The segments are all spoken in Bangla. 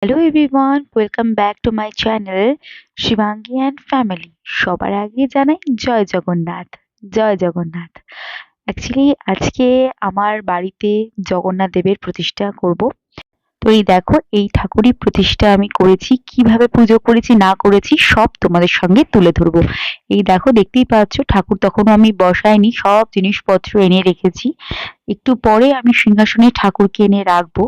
Hello everyone, welcome back to my channel Shivangi and family. সবার আগে জানাই জয় জগন্নাথ, জয় জগন্নাথ। অ্যাকচুয়ালি আজকে আমার বাড়িতে জগন্নাথ দেবের প্রতিষ্ঠা করব। তো এই দেখো, এই ঠাকুরই প্রতিষ্ঠা আমি করেছি, কিভাবে পুজো করেছি না করেছি সব তোমাদের সঙ্গে তুলে ধরবো। এই দেখো, দেখতেই পাচ্ছ ঠাকুর তখনও আমি বসাইনি, সব জিনিসপত্র এনে রেখেছি। একটু পরে আমি সিংহাসনে ঠাকুরকে এনে রাখবো।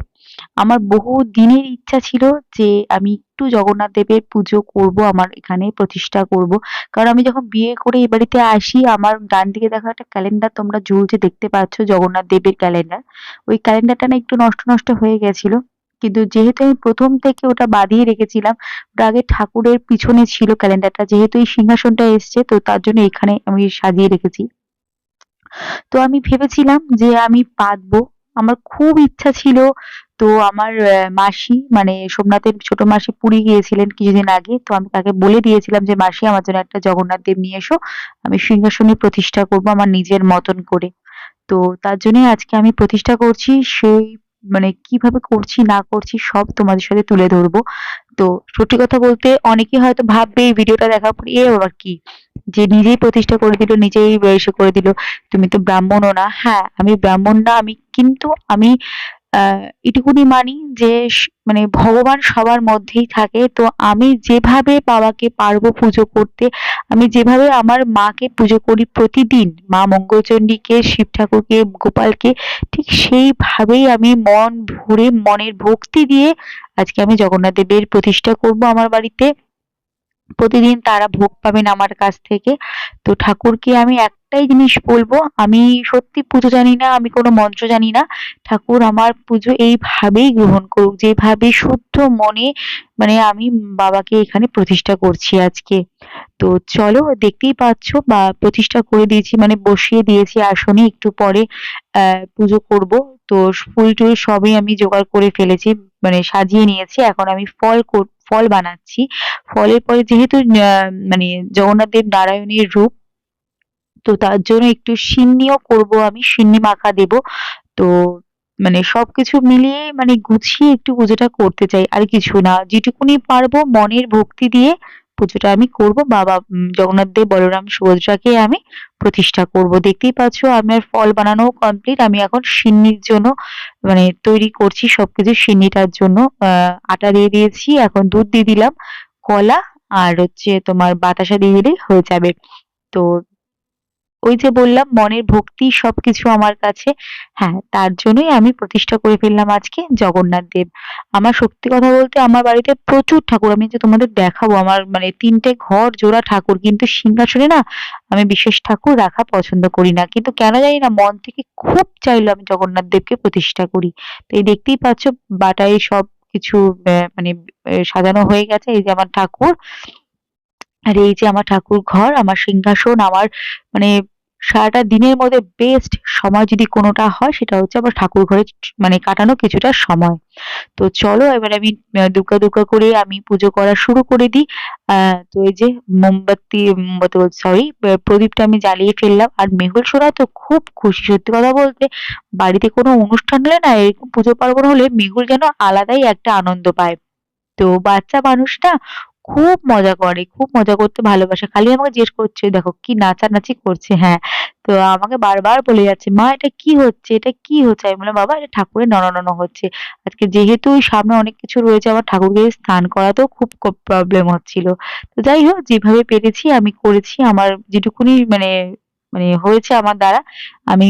আমার বহু দিনের ইচ্ছা ছিল যে আমি একটু জগন্নাথ দেবের পুজো করব, আমার এখানে প্রতিষ্ঠা করব। কারণ আমি যখন বিয়ে করে এই বাড়িতে আসি, আমার ডান দিকে দেখো একটা ক্যালেন্ডার তোমরা ঝুলছে দেখতে পাচ্ছ, জগন্নাথ দেবের ক্যালেন্ডার। ওই ক্যালেন্ডারটা না একটু নষ্ট নষ্ট হয়ে গেছিল, কিন্তু যেহেতু আমি প্রথম থেকে ওটা বাঁধিয়ে রেখেছিলাম, ওটা আগে ঠাকুরের পিছনে ছিল ক্যালেন্ডারটা, যেহেতু এই সিংহাসনটা এসছে তো তার জন্য এখানে আমি সাজিয়ে রেখেছি। তো আমি ভেবেছিলাম যে আমি পাতবো, আমার খুব ইচ্ছা ছিল। তো আমার মাসি মানে সোমনাথের ছোট মাসি পুরী গিয়েছিলেন কিছুদিন আগে, তো আমি তাকে বলে দিয়েছিলাম যে মাসি আমার জন্য একটা জগন্নাথ দেব নিয়ে এসো, আমি সিংহাসনে প্রতিষ্ঠা করব আমার নিজের মতন করে। তো তার জন্যই আজকে আমি প্রতিষ্ঠা করছি। সেই মানে কিভাবে করছি না করছি সব তোমাদের সাথে তুলে ধরবো। তো সত্যি কথা বলতে অনেকে হয়তো ভাববে এই ভিডিওটা দেখার পর, এ আবার কি, যে নিজেই প্রতিষ্ঠা করে দিল, নিজেই এসে করে দিল, তুমি তো ব্রাহ্মণও না। হ্যাঁ, আমি ব্রাহ্মণ না, আমি কিন্তু আমি এটুকুনি মানি যে মানে ভগবান সবার মধ্যেই থাকে। তো আমি যেভাবে বাবাকে পারবো পুজো করতে, আমি যেভাবে আমার মাকে পুজো করি প্রতিদিন, মা মঙ্গলচণ্ডীকে, শিব ঠাকুরকে, গোপালকে, ঠিক সেইভাবেই আমি মন ভরে মনের ভক্তি দিয়ে আজকে আমি জগন্নাথ দেবের প্রতিষ্ঠা করব আমার বাড়িতে। প্রতিদিন তারা ভোগ পাবেন আমার কাছ থেকে। তো ঠাকুরকে আমি একটাই জিনিস বলবো, আমি সত্যি পুজো জানি না, আমি কোনো মন্ত্র জানি না। ঠাকুর আমার পুজো এইভাবেই গ্রহণ করুক, যেভাবে শুদ্ধ মনে মানে আমি বাবাকে এখানে প্রতিষ্ঠা করছি আজকে। তো চলো, দেখতেই পাচ্ছ বা প্রতিষ্ঠা করে দিয়েছি মানে বসিয়ে দিয়েছি আসনে, একটু পরে পুজো করব। তো ফুল টুল সবই আমি জোগাড় করে ফেলেছি, মানে সাজিয়ে নিয়েছি। এখন আমি ফল বানাচ্ছি। ফলের পরে যেহেতু মানে জগন্নাথ দেব নারায়ণের রূপ, তো তার জন্য একটু সিন্নিও করব, আমি সিন্নি মাখা দেব। তো মানে সবকিছু মিলিয়ে মানে গুছিয়ে একটু পুজোটা করতে চাই, আর কিছু না। যেটুকুনি পারবো মনের ভক্তি দিয়ে পুজোটা আমি করব। বাবা জগন্নাথ দেব, বলরাম, সুভদ্রাকে আমি প্রতিষ্ঠা করব। দেখতেই পাচ্ছ আমার ফল বানানো কমপ্লিট। আমি এখন সিন্নির জন্য মানে তৈরি করছি সবকিছু। সিন্নিটার জন্য আটা দিয়ে দিয়েছি, এখন দুধ দিয়ে দিলাম, কলা আর হচ্ছে তোমার বাতাসা দিয়ে দিলেই হয়ে যাবে। তো ওই যে বললাম মনের ভক্তি সবকিছু আমার কাছে। হ্যাঁ, তার জন্যই আমি প্রতিষ্ঠা করে ফেললাম আজকে জগন্নাথ দেব। আমার সত্যি কথা বলতে আমার বাড়িতে প্রচুর ঠাকুর, আমি যে তোমাদের দেখাবো, আমার মানে ৩ টে ঘর জোড়া ঠাকুর, কিন্তু সিংহাসনে না আমি বিশেষ ঠাকুর রাখা পছন্দ করি না। কিন্তু কেন জানি না মন থেকে খুব চাইলো আমি জগন্নাথ দেবকে প্রতিষ্ঠা করি। তো এই দেখতেই পাচ্ছ বাটায় সব কিছু মানে সাজানো হয়ে গেছে। এই যে আমার ঠাকুর, আর এই যে আমার ঠাকুর ঘর, আমার সিংহাসন, আমার মানে সারাটা দিনের মধ্যে বেস্ট সময় যদি কোনোটা হয় সেটা হচ্ছে আমার ঠাকুর ঘরে মানে কাটানো কিছুটা সময়। তো চলো এবার আমি দুগ্গা দুগ্গা করে আমি পুজো করা শুরু করে দিই। তো এই যে মোমবাতি বলছি, সরি, প্রদীপটা আমি জ্বালিয়ে ফেললাম। আর মেহুল সোনা তো খুব খুশি, সত্যি কথা বলতে বাড়িতে কোনো অনুষ্ঠান হলে না, এরকম পুজো পার্বণ হলে মেহুল যেন আলাদাই একটা আনন্দ পায়। তো বাচ্চা মানুষ না, খুব মজা করে, খুব মজা করতে ভালোবাসে। খালি আমাকে জিজ্ঞেস করছে, দেখো কি নাচানাচি করছে। হ্যাঁ, তো আমাকে বারবার বলে যাচ্ছে, মা এটা কি হচ্ছে, এটা কি হচ্ছে? আমি বললাম, বাবা এটা ঠাকুরের নড়ানো হচ্ছে। আজকে যেহেতু সামনে অনেক কিছু রয়েছে, আমার ঠাকুরকে স্নান করাতেও খুব প্রবলেম হচ্ছিল। তো যাই হোক, যেভাবে পেরেছি আমি করেছি, আমার যেটুকুনি মানে মানে হয়েছে আমার দ্বারা, আমি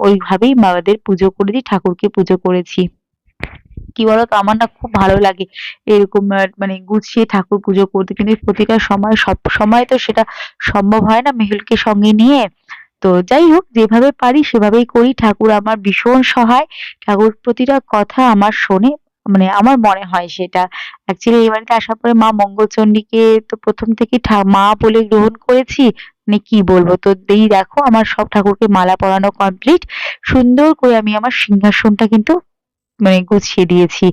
ওইভাবেই বাবাদের পুজো করেছি, ঠাকুরকে পুজো করেছি। কি বলতো, আমার না খুব ভালো লাগে এরকম মানে গুছিয়ে ঠাকুর পুজো করতে, কিন্তু প্রতিটা সময় সব সময় তো সেটা সম্ভব হয় না মেহুলকে সঙ্গে নিয়ে। তো যাই হোক, যেভাবে পারি সেভাবেই করি। ঠাকুর আমার ভীষণ সহায়, ঠাকুর প্রতিটা কথা আমার শোনে, মানে আমার মনে হয় সেটা। অ্যাকচুয়ালি এই বাড়িতে আসার পরে মা মঙ্গলচণ্ডীকে তো প্রথম থেকে মা বলে গ্রহণ করেছি, মানে কি বলবো। তো এই দেখো আমার সব ঠাকুরকে মালা পরানো কমপ্লিট, সুন্দর করে আমি আমার সিংহাসনটা কিন্তু মানে গুছিয়ে দিয়েছি।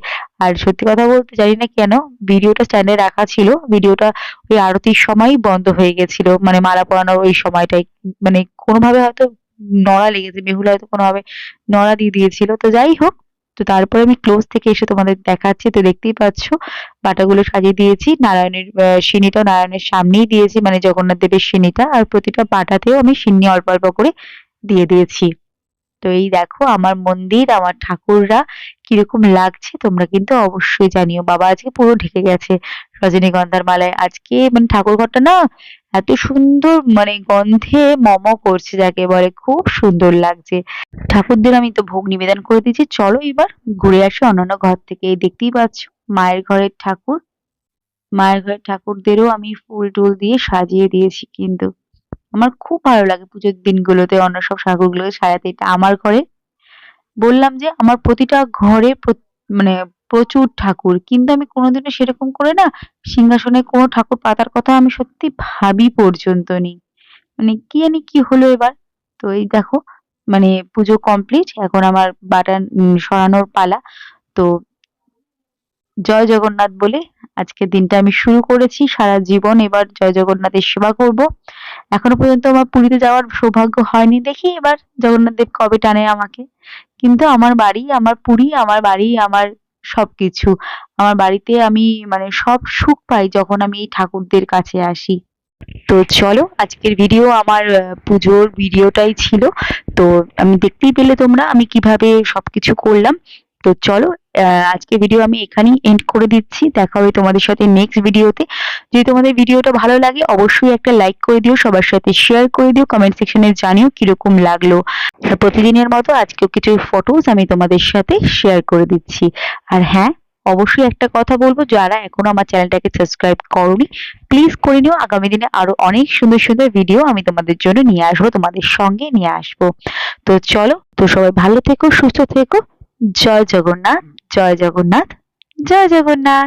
আর সত্যি কথা বলতে জানি না কেন ভিডিওটা চ্যানেলে রাখা ছিল, ভিডিওটা ওই আরতির সময়ই বন্ধ হয়ে গেছিল, মানে মালা পরানোর ওই সময়টাই। মানে কোনোভাবে হয়তো নড়া লেগেছে, বেহুলা হয়তো কোনোভাবে নড়া দিয়ে দিয়েছিল। তো যাই হোক, তো তারপরে আমি ক্লোজ থেকে এসে তোমাদের দেখাচ্ছি। তো দেখতেই পাচ্ছ বাটাগুলো সাজিয়ে দিয়েছি। নারায়ণের সিঁনিটাও নারায়ণের সামনেই দিয়েছি, মানে জগন্নাথ দেবের সিঁনিটা। আর প্রতিটা বাটাতেও আমি সিন্নি অল্প অল্প করে দিয়ে দিয়েছি। তো এই দেখো আমার মন্দির, আমার ঠাকুররা কিরকম লাগছে তোমরা কিন্তু অবশ্যই জানিও। বাবা আজকে পুরো ঢেকে গেছে রজনীগন্ধার মালায়। আজকে মানে ঠাকুর ঘরটা না এত সুন্দর, মানে গন্ধে করছে যাকে বলে, খুব সুন্দর লাগছে। ঠাকুরদের আমি তো ভোগ নিবেদন করে দিয়েছি, চলো এবার ঘুরে আসি অন্যান্য ঘর থেকে। এই দেখতেই পাচ্ছ মায়ের ঘরের ঠাকুর, মায়ের ঘরের ঠাকুরদেরও আমি ফুল টুল দিয়ে সাজিয়ে দিয়েছি। কিন্তু আমার খুব ভালো লাগে পুজোর দিনগুলোতে অন্য সব ঠাকুরগুলোকে সাজাতে। এটা আমার ঘরে, বললাম যে আমার প্রতিটা ঘরে মানে প্রচুর ঠাকুর, কিন্তু আমি কোনোদিনও সেরকম করে না সিংহাসনে কোনো ঠাকুর পাতার কথা আমি সত্যি ভাবি পর্যন্ত নি। মানে কি জানি কি হলো এবার। তো এই দেখো মানে পুজো কমপ্লিট, এখন আমার বাটান সরানোর পালা। তো জয় জগন্নাথ বলে আজকের দিনটা আমি শুরু করেছি। সারা জীবন এবার জয় জগন্নাথের সেবা করব। এখনো পর্যন্ত আমার পুরীতে যাওয়ার সৌভাগ্য হয়নি, দেখি এবার জগন্নাথ দেব কবে টানে আমাকে। কিন্তু আমার বাড়ি, আমার পুরী, আমার বাড়ি, আমার সবকিছু। আমার বাড়িতে আমি মানে সব সুখ পাই যখন আমি এই ঠাকুরদের কাছে আসি। তো চলো আজকের ভিডিও আমার পুজোর ভিডিওটাই ছিল। তো আমি দেখতেই পেলে তোমরা আমি কিভাবে সবকিছু করলাম। তো চলো আজকের ভিডিও আমি এখানেই এন্ড করে দিচ্ছি। দেখা হবে তোমাদের সাথে নেক্সট ভিডিওতে। যদি তোমাদের ভিডিওটা ভালো লাগে অবশ্যই একটা লাইক করে দিও, সবার সাথে শেয়ার করে দিও, কমেন্ট সেকশনে জানিও কিরকম লাগলো। আর প্রতিদিনের মতো আজকেও কিছু ফটোজ আমি তোমাদের সাথে শেয়ার করে দিচ্ছি। আর হ্যাঁ, অবশ্যই একটা কথা বলবো, যারা এখনো আমার চ্যানেলটাকে সাবস্ক্রাইব করোনি প্লিজ করে নিও। আগামী দিনে আরো অনেক সুন্দর সুন্দর ভিডিও আমি তোমাদের জন্য নিয়ে আসবো, তোমাদের সঙ্গে নিয়ে আসবো। তো চলো, তো সবাই ভালো থেকো, সুস্থ থেকো। জয় জগন্নাথ, জয় জগন্নাথ, জয় জগন্নাথ।